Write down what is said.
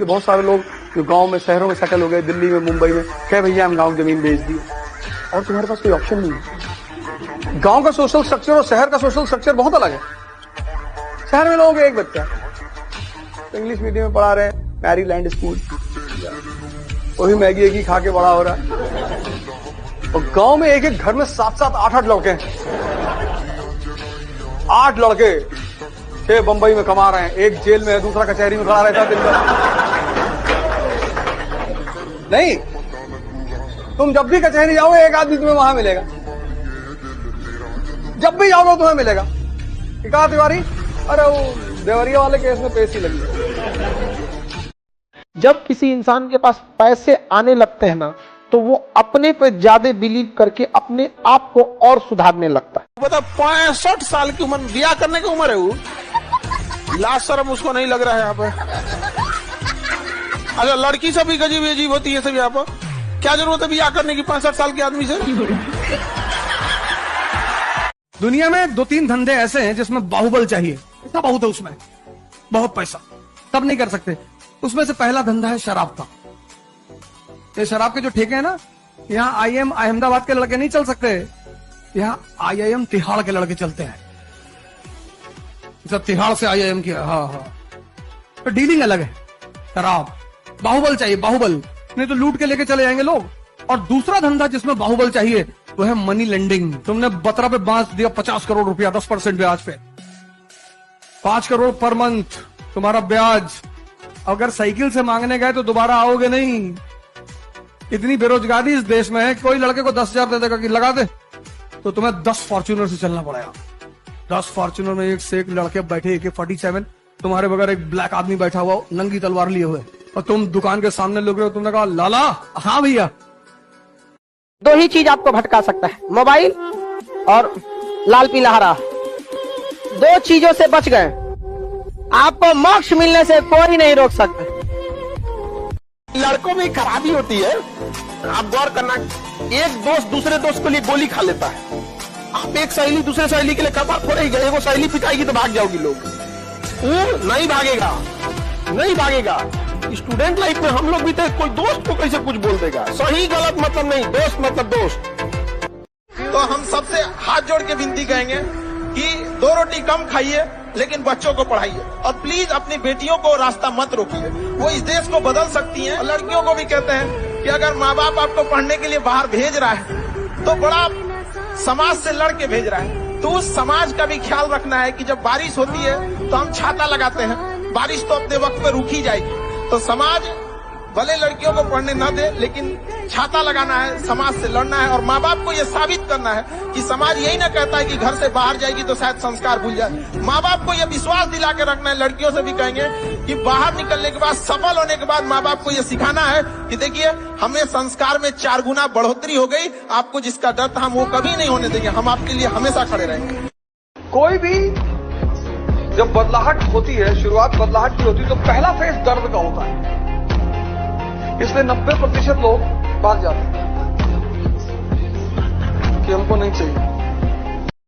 कि बहुत सारे लोग जो गांव में शहरों में सेटल हो गए, दिल्ली में, मुंबई में, कहे भैया हम गांव जमीन बेच दिए और तुम्हारे पास कोई ऑप्शन नहीं है। गांव का सोशल स्ट्रक्चर और शहर का सोशल स्ट्रक्चर बहुत अलग है। शहर में लोगों के एक बच्चा तो इंग्लिश मीडियम में पढ़ा रहे हैं, मैरीलैंड स्कूल, वही मैगी एक ही खा के बड़ा हो रहा है। और गांव में एक एक घर में 7-7, 8-8 लड़के हैं। 8 लड़के 6 बंबई में कमा रहे हैं, एक जेल में है, दूसरा कचहरी में खड़ा रहता है दिन भर। नहीं, तुम जब भी कचहरी जाओगे एक आदमी तुम्हें वहां मिलेगा, जब भी जाओगे तुम्हें मिलेगा। कहा तिवारी, अरे वो देवरिया वाले केस में पेश ही लगी। जब किसी इंसान के पास पैसे आने लगते हैं ना, तो वो अपने पे ज्यादा बिलीव करके अपने आप को और सुधारने लगता है। बता 65 साल की उम्र, ब्याह करने की उम्र है वो। लास्ट शर्म उसको नहीं लग रहा है यहाँ पे। अच्छा, लड़की से भी गजीब अजीब होती है सब यहाँ पर। क्या जरूरत है ब्याह करने की 65 साल के आदमी से? दुनिया में 2-3 धंधे ऐसे हैं जिसमें बाहुबल चाहिए, पैसा बहुत है उसमें, बहुत पैसा, सब नहीं कर सकते। उसमें से पहला धंधा है शराब का। ये शराब के जो ठेके हैं ना, यहाँ IIM अहमदाबाद के लड़के नहीं चल सकते, यहाँ IIM तिहाड़ के लड़के चलते हैं। सब तिहाड़ से IIM किया। हाँ, तो डीलिंग अलग है। शराब, बाहुबल चाहिए, बाहुबल, नहीं तो लूट के लेके चले जाएंगे लोग। और दूसरा धंधा जिसमें बाहुबल चाहिए वो है मनी लेंडिंग। तुमने बतरा पे बांस दिया 50 करोड़ रुपया 10% ब्याज पे, 5 करोड़ पर मंथ तुम्हारा ब्याज। अगर साइकिल से मांगने गए तो दोबारा आओगे नहीं। इतनी बेरोजगारी इस देश में है, कोई लड़के को 10,000 दे देगा कि लगा दे, तो तुम्हें 10 फॉर्च्यूनर से चलना पड़ेगा। 10 फॉर्च्यूनर में एक से एक लड़के बैठे, AK-47, तुम्हारे बगैर एक ब्लैक आदमी बैठा हुआ नंगी तलवार लिए हुए, और तुम दुकान के सामने लोग, तुमने कहा लाला, हाँ भैया। 2 ही चीज आपको भटका सकता है, मोबाइल और लाल पीला हरा। 2 चीजों से बच गए, आपको मोक्ष मिलने से कोई नहीं रोक सकता। लड़कों में खराबी होती है, आप गौर करना। एक दोस्त दूसरे दोस्त के लिए गोली खा लेता है। आप एक सहेली दूसरे सहेली के लिए कपार फोड़ेगी, वो सहेली पिटाएगी तो भाग जाओगी लोग। नहीं भागेगा, नहीं भागेगा। स्टूडेंट लाइफ में हम लोग भी थे, कोई दोस्त को कैसे कुछ बोल देगा। सही गलत मतलब नहीं, दोस्त मतलब दोस्त। तो हम सबसे हाथ जोड़ के विनती करेंगे कि 2 रोटी कम खाइए लेकिन बच्चों को पढ़ाइए, और प्लीज अपनी बेटियों को रास्ता मत रोकिए, वो इस देश को बदल सकती हैं। लड़कियों को भी कहते हैं कि अगर माँ बाप आपको पढ़ने के लिए बाहर भेज रहा है तो बड़ा समाज से लड़ के भेज रहा है, तो उस समाज का भी ख्याल रखना है कि जब बारिश होती है तो हम छाता लगाते हैं, बारिश तो अपने वक्त पे रुक ही जाएगी। तो समाज भले लड़कियों को पढ़ने न दे, लेकिन छाता लगाना है, समाज से लड़ना है, और माँ बाप को यह साबित करना है कि समाज यही ना कहता है कि घर से बाहर जाएगी तो शायद संस्कार भूल जाए। माँ बाप को यह विश्वास दिला के रखना है। लड़कियों से भी कहेंगे कि बाहर निकलने के बाद, सफल होने के बाद माँ बाप को यह सिखाना है कि देखिए हमें संस्कार में 4 गुना बढ़ोतरी हो गई, आपको जिसका डर था हम वो कभी नहीं होने देंगे, हम आपके लिए हमेशा खड़े रहेंगे। कोई भी जब बदलाहट होती है, शुरुआत बदलाहट की होती है, तो पहला फेज दर्द का होता है, इसलिए 90% लोग भाग जाते हैं कि हमको नहीं चाहिए।